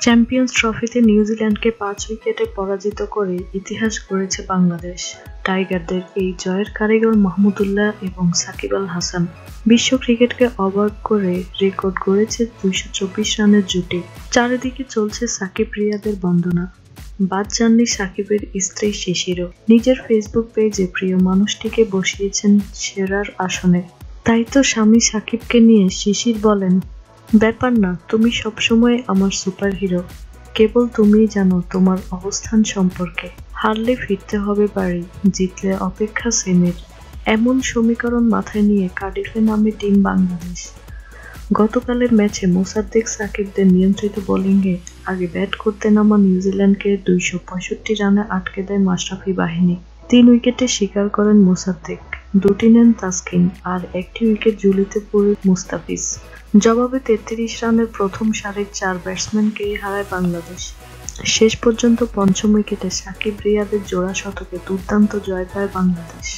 Champions ট্রফিতে নিউজিল্যান্ডকে ৫ উইকেটে পরাজিত করে ইতিহাস গড়েছে বাংলাদেশ। টাইগারদের এই জয়ের কারিগর মাহমুদুল্লাহ এবং সাকিব আল হাসান। বিশ্ব ক্রিকেটকে অবাক করে রেকর্ড গড়েছে ২২৪ রানের জুটি। চারিদিকে চলছে সাকিব-রিয়াদের বন্দনা। বাদ যাননি সাকিবের স্ত্রী শিশিরও। নিজের ফেসবুক পেজে প্রিয় মানুষটিকে বসিয়েছেন সেরার আসনে। তাই তো স্বামী সাকিবকে নিয়ে শিশির বলেন, ব্যাপার না, তুমি সবসময় আমার সুপার হিরো। কেবল তুমিই জানো তোমার অবস্থান সম্পর্কে। হারলে ফিরতে হবে বাড়ি, জিতলে অপেক্ষা সেমির। এমন সমীকরণ মাথায় নিয়ে কার্ডিফে নামে টিম বাংলাদেশ। গতকালের ম্যাচে মোসাদ্দেক সাকিবদের নিয়ন্ত্রিত বোলিংয়ে আগে ব্যাট করতে নামা নিউজিল্যান্ডকে ২৬৫ রানে আটকে দেয় মাশরাফি বাহিনী। ৩ উইকেটে শিকার করেন মোসাদ্দেক, ২টি নেন তাসকিন আর ১টি উইকেট ঝুলিতে পড়ে মুস্তাফিজ। জবাবে ৩৩ রানের প্রথম সারির ৪ ব্যাটসম্যানকেই হারায় বাংলাদেশ। শেষ পর্যন্ত পঞ্চম উইকেটে সাকিব-রিয়াদের জোড়া শতকে দুর্দান্ত জয় পায় বাংলাদেশ।